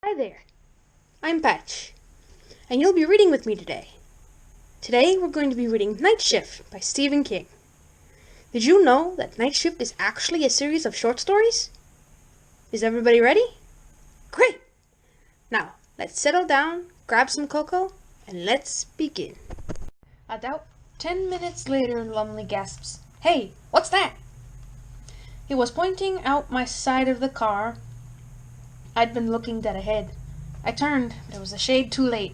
Hi there, I'm Patch, and you'll be reading with me today. Today we're going to be reading Night Shift by Stephen King. Did you know that Night Shift is actually a series of short stories? Is everybody ready? Great! Now, let's settle down, grab some cocoa, and let's begin. About 10 minutes later, Lumley gasps, "Hey, what's that?" He was pointing out my side of the car. I'd been looking dead ahead. I turned, but it was a shade too late.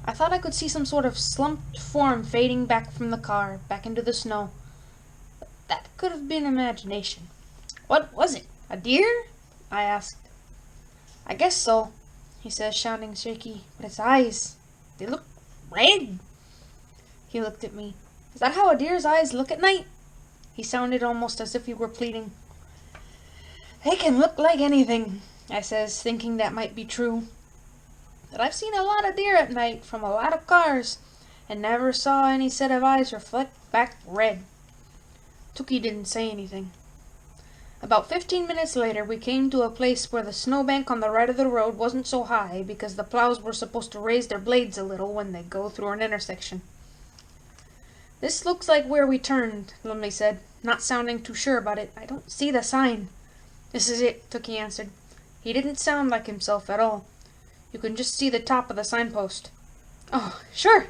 I thought I could see some sort of slumped form fading back from the car, back into the snow. But that could have been imagination. "What was it? A deer?" I asked. "I guess so," he says, sounding shaky. "But its eyes, they look red." He looked at me. "Is that how a deer's eyes look at night?" He sounded almost as if he were pleading. "They can look like anything," I says, thinking that might be true. But I've seen a lot of deer at night from a lot of cars, and never saw any set of eyes reflect back red. Tookie didn't say anything. About 15 minutes later, we came to a place where the snowbank on the right of the road wasn't so high because the plows were supposed to raise their blades a little when they go through an intersection. "This looks like where we turned," Lumley said, not sounding too sure about it. "I don't see the sign." "This is it," Tookie answered. He didn't sound like himself at all. You can just see the top of the signpost. "Oh, sure."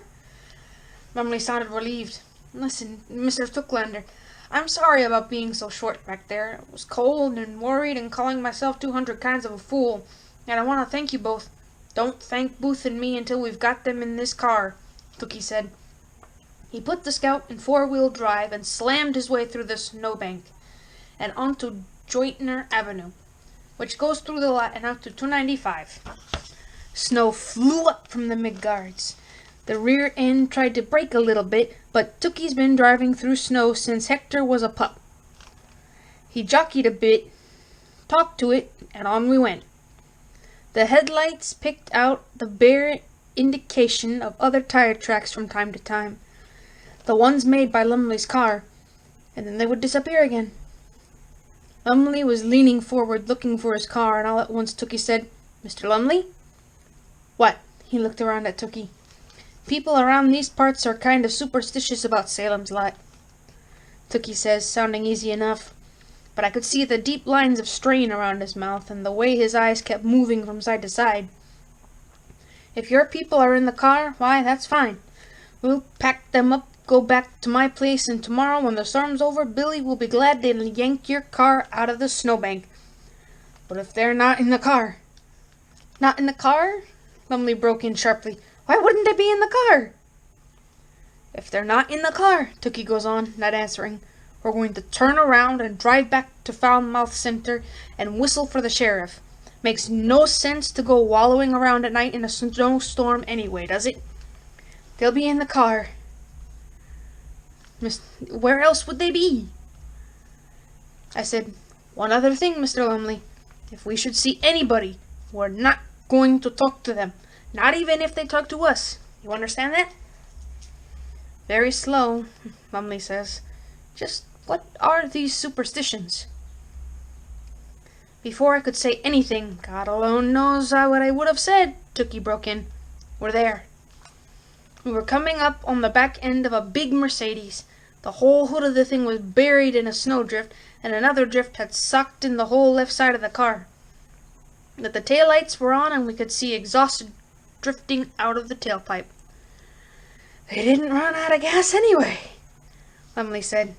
Lumley sounded relieved. "Listen, Mr. Tooklander, I'm sorry about being so short back there. I was cold and worried and calling myself 200 kinds of a fool, and I want to thank you both." "Don't thank Booth and me until we've got them in this car," Tookie said. He put the Scout in four-wheel drive and slammed his way through the snowbank and onto Joytner Avenue, which goes through the lot and out to 295. Snow flew up from the mid-guards. The rear end tried to brake a little bit, but Tookie's been driving through snow since Hector was a pup. He jockeyed a bit, talked to it, and on we went. The headlights picked out the bare indication of other tire tracks from time to time, the ones made by Lumley's car, and then they would disappear again. Lumley was leaning forward looking for his car, and all at once Tookie said, "Mr. Lumley?" "What?" He looked around at Tookie. "People around these parts are kind of superstitious about Salem's Lot," Tookie says, sounding easy enough, but I could see the deep lines of strain around his mouth and the way his eyes kept moving from side to side. "If your people are in the car, why, that's fine. We'll pack them up, go back to my place, and tomorrow, when the storm's over, Billy will be glad to yank your car out of the snowbank. But if they're not in the car—" "Not in the car?" Lumley broke in sharply. "Why wouldn't they be in the car?" "If they're not in the car," Tookie goes on, not answering, "we're going to turn around and drive back to Falmouth Center and whistle for the sheriff. Makes no sense to go wallowing around at night in a snowstorm anyway, does it? They'll be in the car." "Where else would they be?" I said, "One other thing, Mr. Lumley. If we should see anybody, we're not going to talk to them, not even if they talk to us. You understand that?" "Very slow," Lumley says. "Just what are these superstitions?" Before I could say anything, God alone knows what I would have said, Tookie broke in. "We're there." We were coming up on the back end of a big Mercedes. The whole hood of the thing was buried in a snowdrift, and another drift had sucked in the whole left side of the car. But the taillights were on, and we could see exhaust drifting out of the tailpipe. "They didn't run out of gas anyway," Lumley said.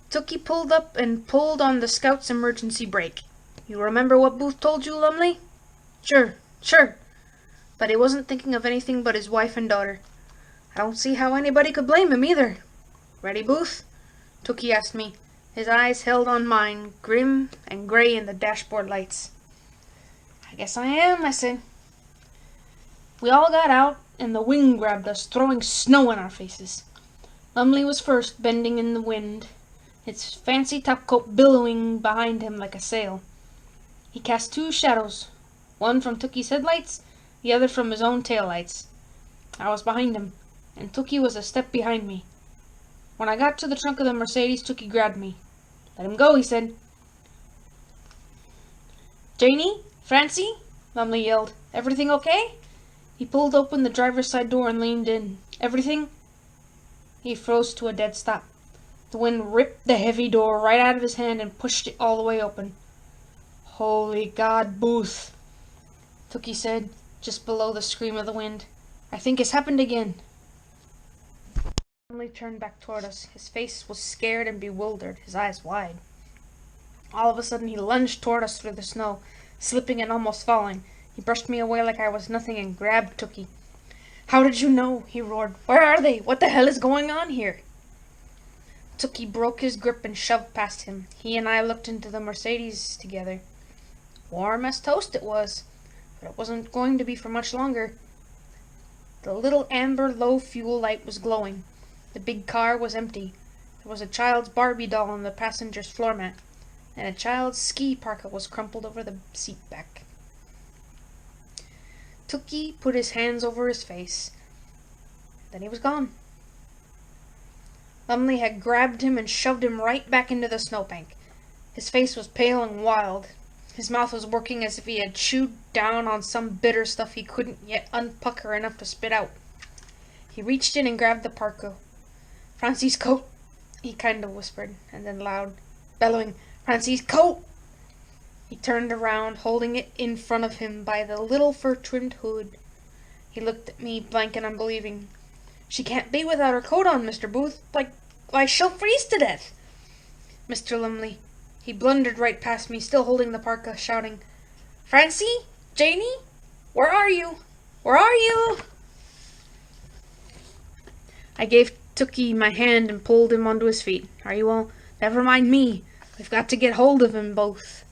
Tookie pulled up and pulled on the Scout's emergency brake. "You remember what Booth told you, Lumley?" Sure. But he wasn't thinking of anything but his wife and daughter. I don't see how anybody could blame him either. "Ready, Booth?" Tookie asked me. His eyes held on mine, grim and gray in the dashboard lights. "I guess I am," I said. We all got out, and the wind grabbed us, throwing snow in our faces. Lumley was first, bending in the wind, its fancy topcoat billowing behind him like a sail. He cast two shadows, one from Tookie's headlights, the other from his own taillights. I was behind him, and Tookie was a step behind me. When I got to the trunk of the Mercedes, Tookie grabbed me. "Let him go," he said. "Janie, Francie? Lumley yelled. Everything okay? He pulled open the driver's side door and leaned in. Everything? He froze to a dead stop. The wind ripped the heavy door right out of his hand and pushed it all the way open. Holy God, Booth, Tookie said, just below the scream of the wind. I think it's happened again. Lumley turned back toward us. His face was scared and bewildered, his eyes wide. All of a sudden he lunged toward us through the snow, slipping and almost falling. He brushed me away like I was nothing and grabbed Tookie. How did you know? He roared. Where are they? What the hell is going on here? Tookie broke his grip and shoved past him. He and I looked into the Mercedes together. Warm as toast it was, but it wasn't going to be for much longer. The little amber low fuel light was glowing. The big car was empty. There was a child's Barbie doll on the passenger's floor mat, and a child's ski parka was crumpled over the seat back. Tookie put his hands over his face. Then he was gone. Lumley had grabbed him and shoved him right back into the snowbank. His face was pale and wild. His mouth was working as if he had chewed down on some bitter stuff he couldn't yet unpucker enough to spit out. He reached in and grabbed the parka. Francie's coat, he kind of whispered, and then loud, bellowing, Francie's coat! He turned around, holding it in front of him by the little fur-trimmed hood. He looked at me, blank and unbelieving. She can't be without her coat on, Mr. Booth. Why, she'll freeze to death. Mr. Lumley. He blundered right past me, still holding the parka, shouting, Francie? Janie? Where are you? Where are you? I gave Tookie my hand and pulled him onto his feet. Are you all? Never mind me. We've got to get hold of him both.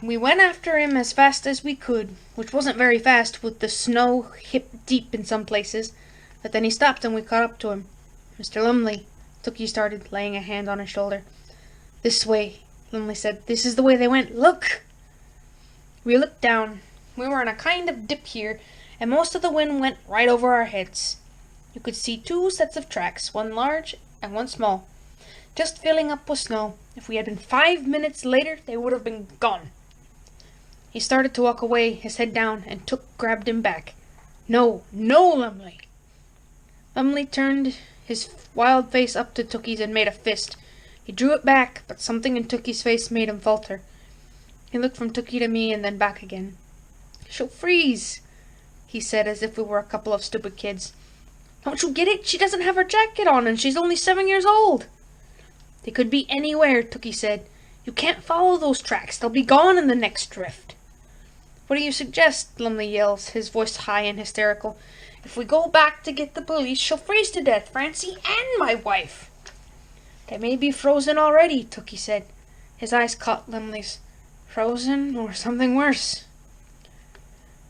We went after him as fast as we could, which wasn't very fast with the snow hip deep in some places, but then he stopped and we caught up to him. Mr. Lumley, Tookie started, laying a hand on his shoulder. This way, Lumley said. This is the way they went. Look! We looked down. We were in a kind of dip here, and most of the wind went right over our heads. You could see two sets of tracks, one large and one small, just filling up with snow. If we had been 5 minutes later, they would have been gone. He started to walk away, his head down, and grabbed him back. No, no, Lumley! Lumley turned his wild face up to Tookie's and made a fist. He drew it back, but something in Tookie's face made him falter. He looked from Tookie to me and then back again. She'll freeze, he said, as if we were a couple of stupid kids. Don't you get it? She doesn't have her jacket on, and she's only 7 years old. They could be anywhere, Tookie said. You can't follow those tracks. They'll be gone in the next drift. What do you suggest? Lumley yells, his voice high and hysterical. If we go back to get the police, she'll freeze to death, Francie, and my wife. They may be frozen already, Tookie said. His eyes caught Lumley's. Frozen, or something worse.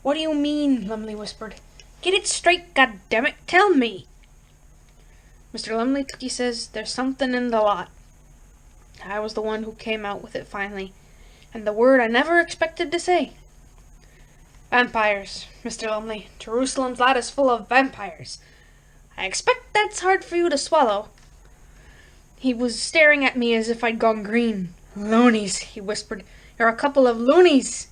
What do you mean? Lumley whispered. Get it straight, goddammit, tell me. Mr. Lumley, Tookie says, there's something in the lot. I was the one who came out with it finally, and the word I never expected to say. Vampires, Mr. Lumley. Jerusalem's lot is full of vampires. I expect that's hard for you to swallow. He was staring at me as if I'd gone green. Loonies, he whispered. You're a couple of loonies.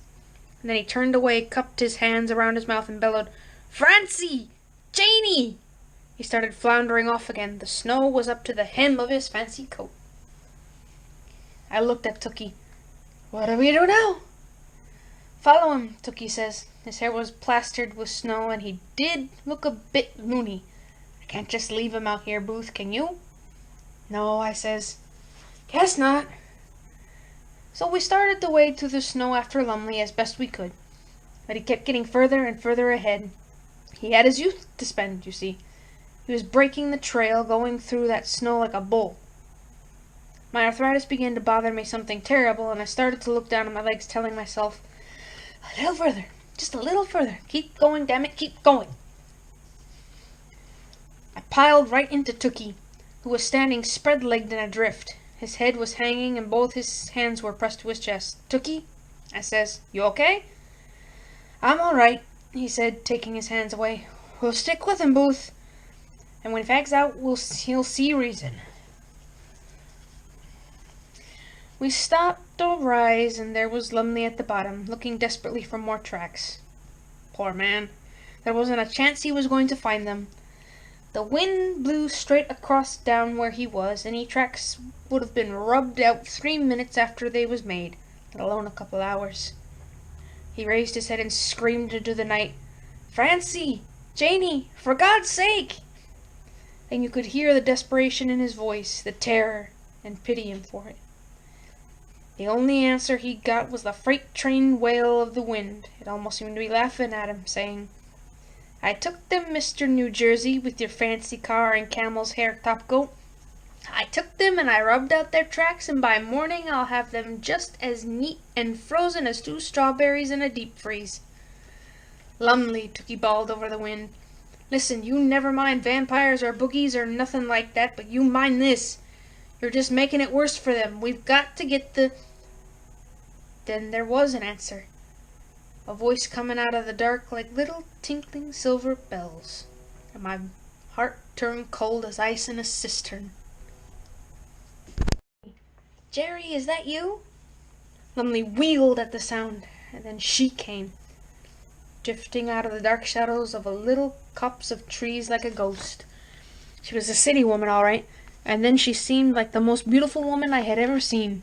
And then he turned away, cupped his hands around his mouth, and bellowed, Francie! Janie! He started floundering off again. The snow was up to the hem of his fancy coat. I looked at Tookie. What do we do now? Follow him, Tookie says. His hair was plastered with snow, and he did look a bit loony. I can't just leave him out here, Booth, can you? No, I says. Guess not. So we started the way through the snow after Lumley as best we could. But he kept getting further and further ahead. He had his youth to spend, you see. He was breaking the trail, going through that snow like a bull. My arthritis began to bother me something terrible, and I started to look down at my legs, telling myself, a little further, just a little further. Keep going, damn it, keep going. I piled right into Tookie, who was standing spread-legged in a drift. His head was hanging, and both his hands were pressed to his chest. Tookie, I says, you okay? I'm all right, he said, taking his hands away. We'll stick with him, Booth. And when he fags out, he'll see reason. We stopped to rise, and there was Lumley at the bottom, looking desperately for more tracks. Poor man. There wasn't a chance he was going to find them. The wind blew straight across down where he was, and tracks would have been rubbed out 3 minutes after they was made, let alone a couple hours. He raised his head and screamed into the night, "Francie! Janie! For God's sake!" And you could hear the desperation in his voice, the terror, and pity him for it. The only answer he got was the freight train wail of the wind. It almost seemed to be laughing at him, saying, "I took them, Mr. New Jersey, with your fancy car and camel's hair topcoat. I took them and I rubbed out their tracks, and by morning I'll have them just as neat and frozen as 2 strawberries in a deep freeze." "Lumley," Tookie bawled over the wind. "Listen, you never mind vampires or boogies or nothing like that, but you mind this. You're just making it worse for them. We've got to get the—" Then there was an answer. A voice coming out of the dark like little tinkling silver bells, and my heart turned cold as ice in a cistern. "Jerry, is that you?" Lumley wheeled at the sound, and then she came, drifting out of the dark shadows of a little copse of trees like a ghost. She was a city woman, all right, and then she seemed like the most beautiful woman I had ever seen.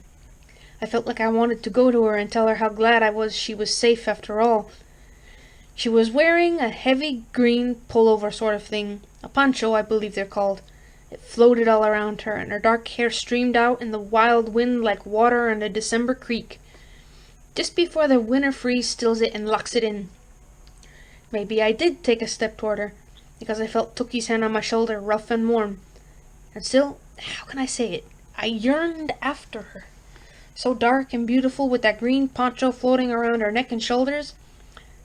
I felt like I wanted to go to her and tell her how glad I was she was safe after all. She was wearing a heavy green pullover sort of thing, a poncho I believe they're called. It floated all around her, and her dark hair streamed out in the wild wind like water in a December creek, just before the winter freeze stills it and locks it in. Maybe I did take a step toward her, because I felt Tookie's hand on my shoulder, rough and warm. And still, how can I say it? I yearned after her. So dark and beautiful, with that green poncho floating around her neck and shoulders,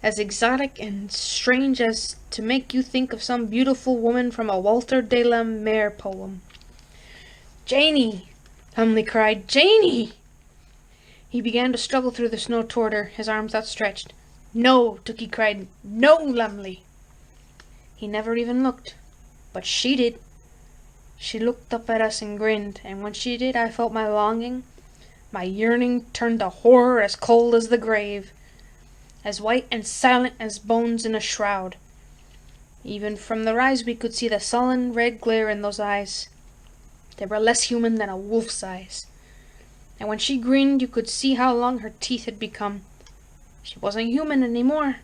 as exotic and strange as to make you think of some beautiful woman from a Walter de la Mare poem. "Janie!" Lumley cried. "Janie!" He began to struggle through the snow toward her, his arms outstretched. "No!" Tookie cried. "No, Lumley!" He never even looked, but she did. She looked up at us and grinned, and when she did, I felt my longing, my yearning turned to horror as cold as the grave, as white and silent as bones in a shroud. Even from the rise we could see the sullen red glare in those eyes. They were less human than a wolf's eyes. And when she grinned, you could see how long her teeth had become. She wasn't human anymore.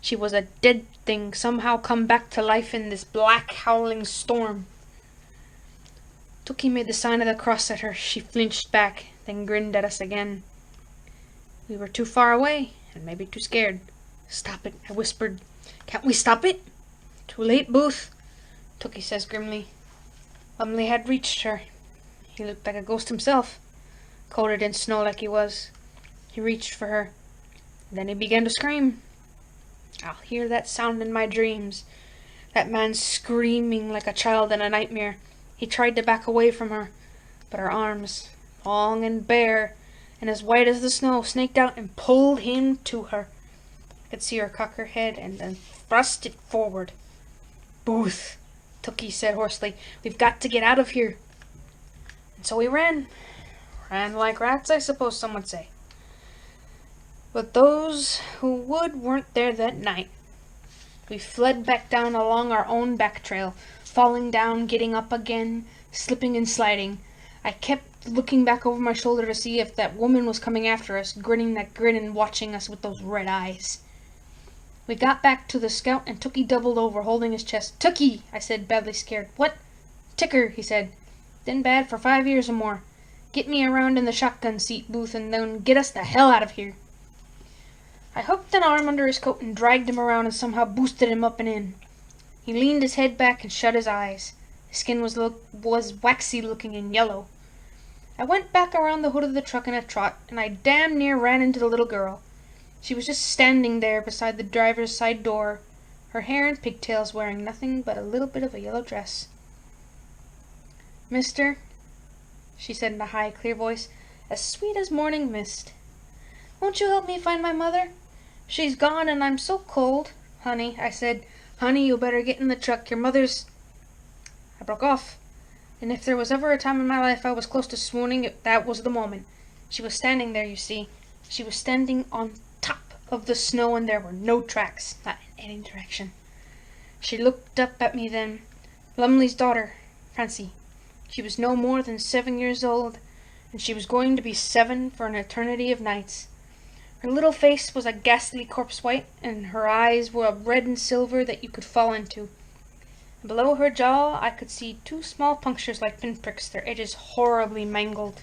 She was a dead thing, somehow come back to life in this black, howling storm. Tookie made the sign of the cross at her. She flinched back, then grinned at us again. We were too far away, and maybe too scared. "Stop it," I whispered. "Can't we stop it?" "Too late, Booth," Tookie says grimly. Lumley had reached her. He looked like a ghost himself, coated in snow like he was. He reached for her. Then he began to scream. I'll hear that sound in my dreams. That man screaming like a child in a nightmare. He tried to back away from her, but her arms, long and bare, and as white as the snow, snaked out and pulled him to her. I could see her cock her head and then thrust it forward. "Booth," Tookie said hoarsely, "we've got to get out of here." And so we ran. Ran like rats, I suppose some would say. But those who would weren't there that night. We fled back down along our own back trail, falling down, getting up again, slipping and sliding. I kept looking back over my shoulder to see if that woman was coming after us, grinning that grin and watching us with those red eyes. We got back to the Scout, and Tookie doubled over, holding his chest. "Tookie!" I said, badly scared. "What?" "Ticker," he said. "Been bad for 5 years or more. Get me around in the shotgun seat, Booth, and then get us the hell out of here." I hooked an arm under his coat and dragged him around and somehow boosted him up and in. He leaned his head back and shut his eyes. His skin was waxy looking and yellow. I went back around the hood of the truck in a trot, and I damn near ran into the little girl. She was just standing there beside the driver's side door, her hair in pigtails, wearing nothing but a little bit of a yellow dress. "Mister," she said in a high, clear voice, as sweet as morning mist, "won't you help me find my mother? She's gone and I'm so cold." "Honey," I said, "honey, you better get in the truck. Your mother's—" I broke off. And if there was ever a time in my life I was close to swooning, that was the moment. She was standing there, you see. She was standing on top of the snow, and there were no tracks, not in any direction. She looked up at me then. Lumley's daughter, Francie. She was no more than 7 years old, and she was going to be 7 for an eternity of nights. Her little face was a ghastly corpse white, and her eyes were of red and silver that you could fall into. And below her jaw I could see 2 small punctures like pinpricks, their edges horribly mangled.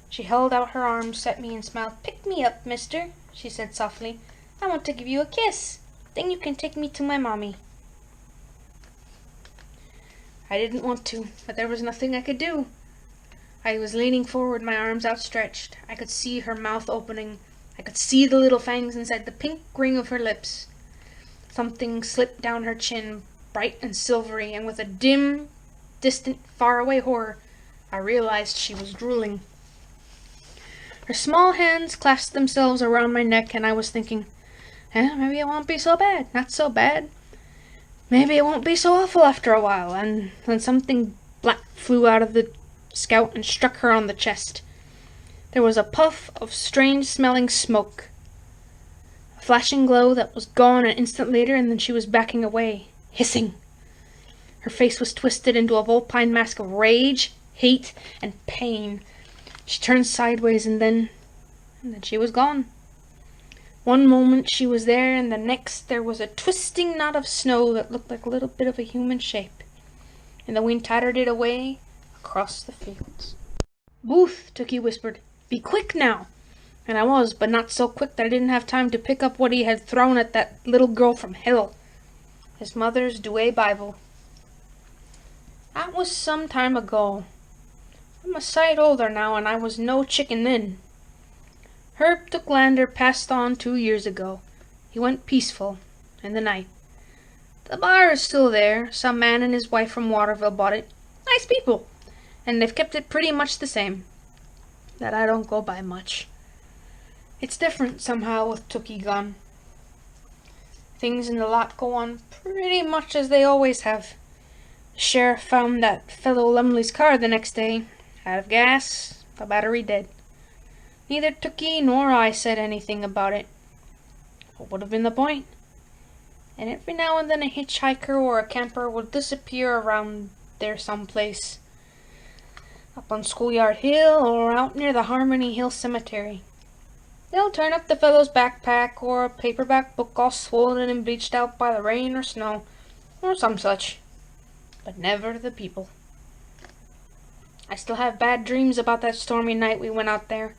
She held out her arms at me and smiled. "Pick me up, mister," she said softly. "I want to give you a kiss. Then you can take me to my mommy." I didn't want to, but there was nothing I could do. I was leaning forward, my arms outstretched. I could see her mouth opening. I could see the little fangs inside the pink ring of her lips. Something slipped down her chin, bright and silvery, and with a dim, distant, faraway horror, I realized she was drooling. Her small hands clasped themselves around my neck, and I was thinking, maybe it won't be so bad, not so bad. Maybe it won't be so awful after a while. And then something black flew out of the scout and struck her on the chest. There was a puff of strange-smelling smoke, a flashing glow that was gone an instant later, and then she was backing away, hissing. Her face was twisted into a vulpine mask of rage, hate, and pain. She turned sideways, and then she was gone. One moment she was there, and the next there was a twisting knot of snow that looked like a little bit of a human shape, and the wind tattered it away across the fields. "Booth," Tookie whispered, "be quick now." And I was, but not so quick that I didn't have time to pick up what he had thrown at that little girl from hell. His mother's Douay Bible. That was some time ago. I'm a sight older now, and I was no chicken then. Herb Tooklander passed on 2 years ago. He went peaceful, in the night. The bar is still there. Some man and his wife from Waterville bought it. Nice people, and they've kept it pretty much the same. That I don't go by much. It's different somehow with Tookie gone. Things in the lot go on pretty much as they always have. The sheriff found that fellow Lumley's car the next day, out of gas, the battery dead. Neither Tookie nor I said anything about it. What would have been the point? And every now and then a hitchhiker or a camper would disappear around there someplace. Up on Schoolyard Hill or out near the Harmony Hill Cemetery. They'll turn up the fellow's backpack or a paperback book all swollen and bleached out by the rain or snow, or some such. But never the people. I still have bad dreams about that stormy night we went out there.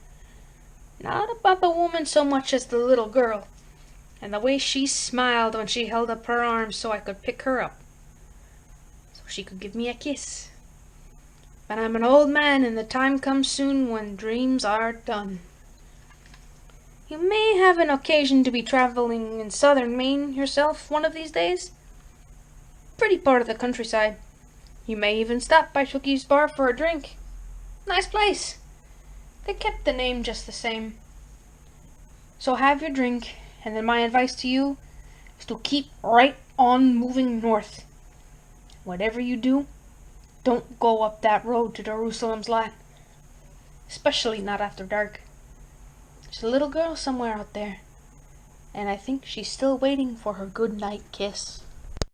Not about the woman so much as the little girl, and the way she smiled when she held up her arms so I could pick her up, so she could give me a kiss. But I'm an old man, and the time comes soon when dreams are done. You may have an occasion to be traveling in southern Maine yourself one of these days. Pretty part of the countryside. You may even stop by Tookie's bar for a drink. Nice place. They kept the name just the same. So have your drink, and then my advice to you is to keep right on moving north. Whatever you do, don't go up that road to Jerusalem's lot. Especially not after dark. There's a little girl somewhere out there, and I think she's still waiting for her good night kiss.